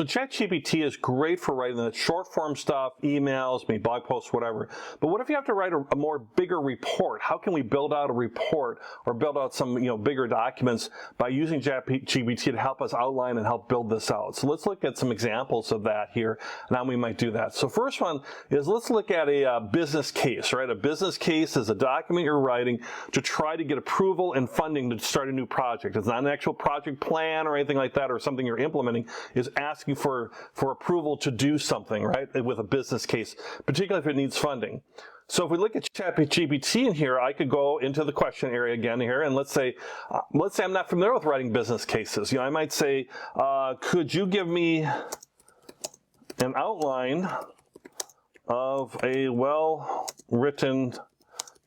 So ChatGPT is great for writing the short form stuff, emails, maybe blog posts, whatever. But what if you have to write a more bigger report? How can we build out a report or build out some bigger documents by using ChatGPT to help us outline and help build this out? So let's look at some examples of that here and how we might do that. So first one is, let's look at a business case, right? A business case is a document you're writing to try to get approval and funding to start a new project. It's not an actual project plan or anything like that or something you're implementing. It's asking for approval to do something, right, with a business case, particularly if it needs funding. So if we look at ChatGPT in here, I could go into the question area again here, and let's say I'm not familiar with writing business cases. I might say, could you give me an outline of a well-written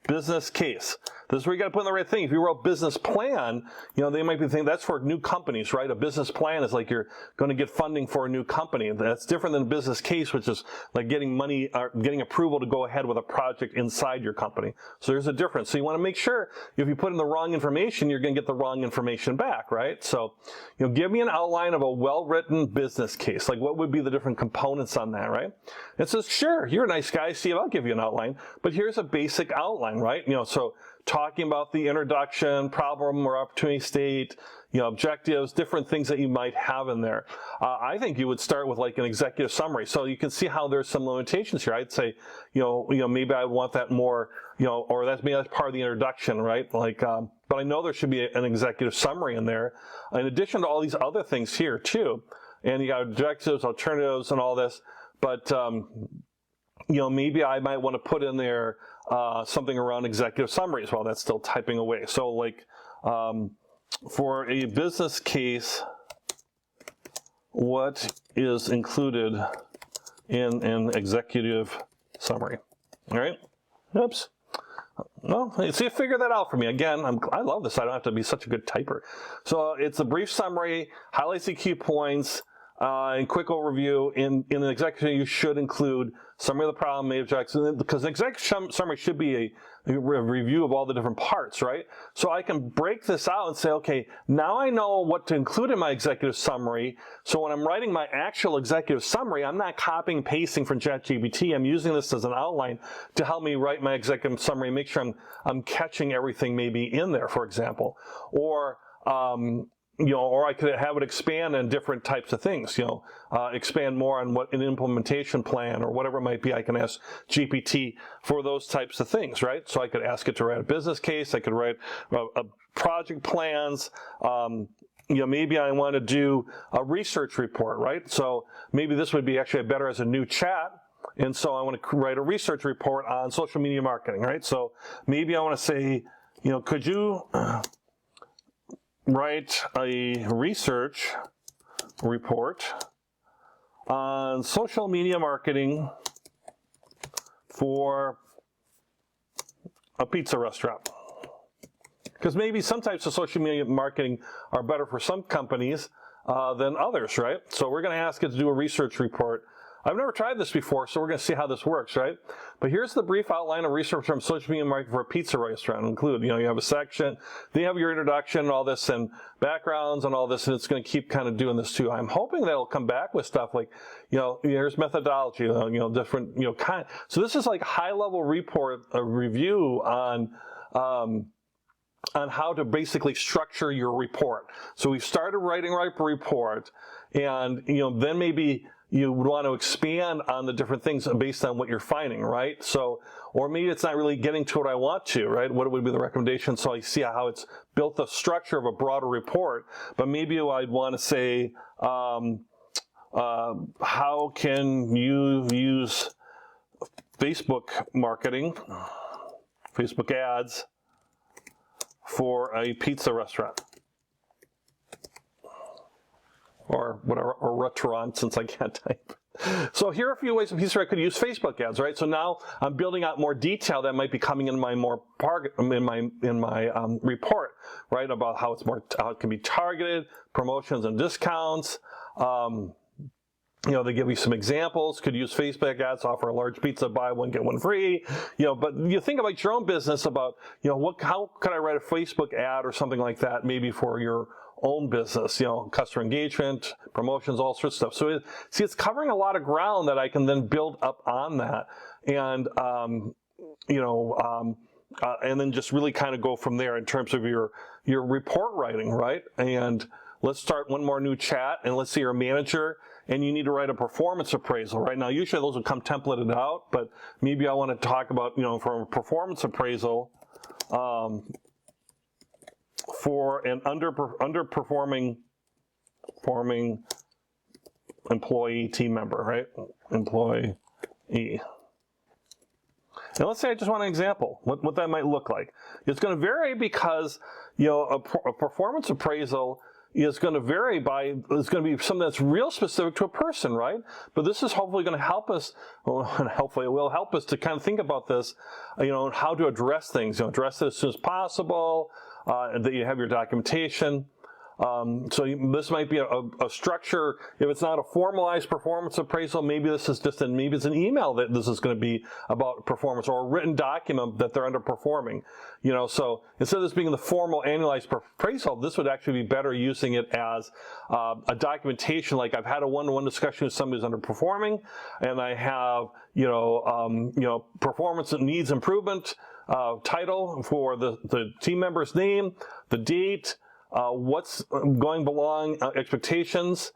business case? This is where you got to put in the right thing. If you wrote business plan, they might be thinking that's for new companies, right? A business plan is like you're going to get funding for a new company. That's different than a business case, which is like getting money or getting approval to go ahead with a project inside your company. So there's a difference. So you want to make sure if you put in the wrong information, you're going to get the wrong information back, right? So, give me an outline of a well-written business case. Like, what would be the different components on that, right? It says, sure, you're a nice guy, Steve, I'll give you an outline, but here's a basic outline, right? So talking about the introduction, problem or opportunity state, objectives, different things that you might have in there. I think you would start with like an executive summary. So you can see how there's some limitations here. I'd say, maybe I would want that more, or maybe that's part of the introduction, right? Like, but I know there should be an executive summary in there, in addition to all these other things here too. And you got objectives, alternatives, and all this. But maybe I might want to put in there something around executive summaries while that's still typing away. So like for a business case, what is included in an executive summary? All right? Oops. Well, see, figure that out for me. Again, I love this. I don't have to be such a good typer. So it's a brief summary, highlights the key points, and quick overview. In an executive, you should include summary of the problem, main objectives, because an executive summary should be a review of all the different parts, right? So I can break this out and say, okay, now I know what to include in my executive summary. So when I'm writing my actual executive summary, I'm not copying and pasting from ChatGPT. I'm using this as an outline to help me write my executive summary, make sure I'm catching everything maybe in there, for example, or or I could have it expand on different types of things, expand more on what an implementation plan or whatever it might be. I can ask GPT for those types of things, right? So I could ask it to write a business case. I could write project plans. Maybe I want to do a research report, right? So maybe this would be actually better as a new chat. And so I want to write a research report on social media marketing, right? So maybe I want to say, could you write a research report on social media marketing for a pizza restaurant? Because maybe some types of social media marketing are better for some companies than others, right? So we're going to ask it to do a research report. I've never tried this before, so we're going to see how this works, right? But here's the brief outline of research from social media marketing for a pizza restaurant. Include, you have a section, then you have your introduction and all this, and backgrounds and all this, and it's going to keep kind of doing this too. I'm hoping that it'll come back with stuff like, here's methodology, different, kind. So this is like high-level report, a review on how to basically structure your report. So we've started writing a report, and then maybe you would want to expand on the different things based on what you're finding, right? So, or maybe it's not really getting to what I want to, right? What would be the recommendation? So I see how it's built the structure of a broader report, but maybe I'd want to say, how can you use Facebook marketing, Facebook ads for a pizza restaurant? Or whatever, or restaurant, since I can't type. So here are a few ways in pizza I could use Facebook ads, right? So now I'm building out more detail that might be coming in my in my report, right? About how it can be targeted, promotions and discounts. They give you some examples. Could use Facebook ads, offer a large pizza, buy one, get one free. But you think about your own business about, how could I write a Facebook ad or something like that, maybe for your own business, customer engagement, promotions, all sorts of stuff. So it's covering a lot of ground that I can then build up on that, and and then just really kind of go from there in terms of your report writing, right? And let's start one more new chat, and let's say you're a manager and you need to write a performance appraisal. Right now, usually those will come templated out, but maybe I want to talk about, from a performance appraisal for an underperforming employee, team member, right? Employee. And let's say I just want an example, what that might look like. It's going to vary because, a performance appraisal is going to vary it's going to be something that's real specific to a person, right? But this is hopefully going to help us, and hopefully it will help us to kind of think about this, how to address things, address it as soon as possible, that you have your documentation. So this might be a structure. If it's not a formalized performance appraisal, maybe this is maybe it's an email that this is going to be about performance, or a written document that they're underperforming. So instead of this being the formal annualized appraisal, this would actually be better using it as a documentation. Like, I've had a one-to-one discussion with somebody who's underperforming, and I have performance that needs improvement, title for the team member's name, the date. What's going below expectations?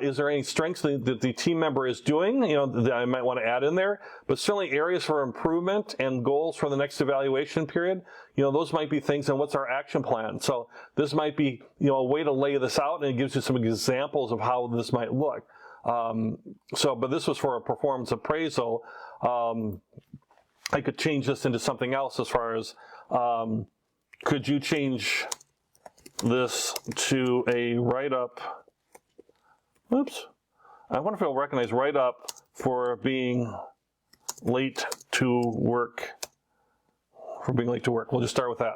Is there any strengths that the team member is doing, that I might want to add in there? But certainly areas for improvement and goals for the next evaluation period, those might be things. And what's our action plan? So this might be, a way to lay this out, and it gives you some examples of how this might look. But this was for a performance appraisal. I could change this into something else as far as, could you change this to a write-up? Oops. I wonder if it'll recognize write-up for being late to work. We'll just start with that.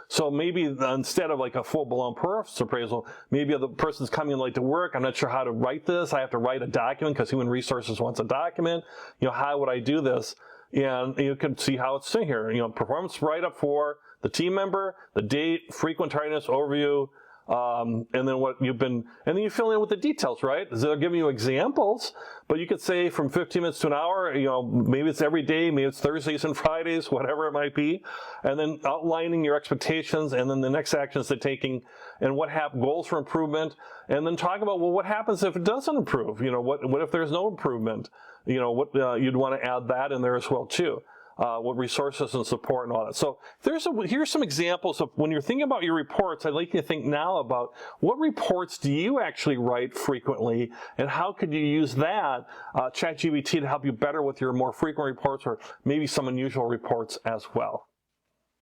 So maybe instead of like a full-blown performance appraisal, maybe the person's coming late to work. I'm not sure how to write this. I have to write a document because Human Resources wants a document. How would I do this? And you can see how it's in here. Performance write-up for the team member, the date, frequent tardiness, overview, and then and then you fill in with the details, right? They're giving you examples, but you could say from 15 minutes to an hour, maybe it's every day, maybe it's Thursdays and Fridays, whatever it might be, and then outlining your expectations, and then the next actions they're taking, and goals for improvement, and then talk about, well, what happens if it doesn't improve? What if there's no improvement? You'd want to add that in there as well too. What resources and support and all that. So here's some examples of when you're thinking about your reports. I'd like you to think now about what reports do you actually write frequently, and how could you use that ChatGPT to help you better with your more frequent reports, or maybe some unusual reports as well.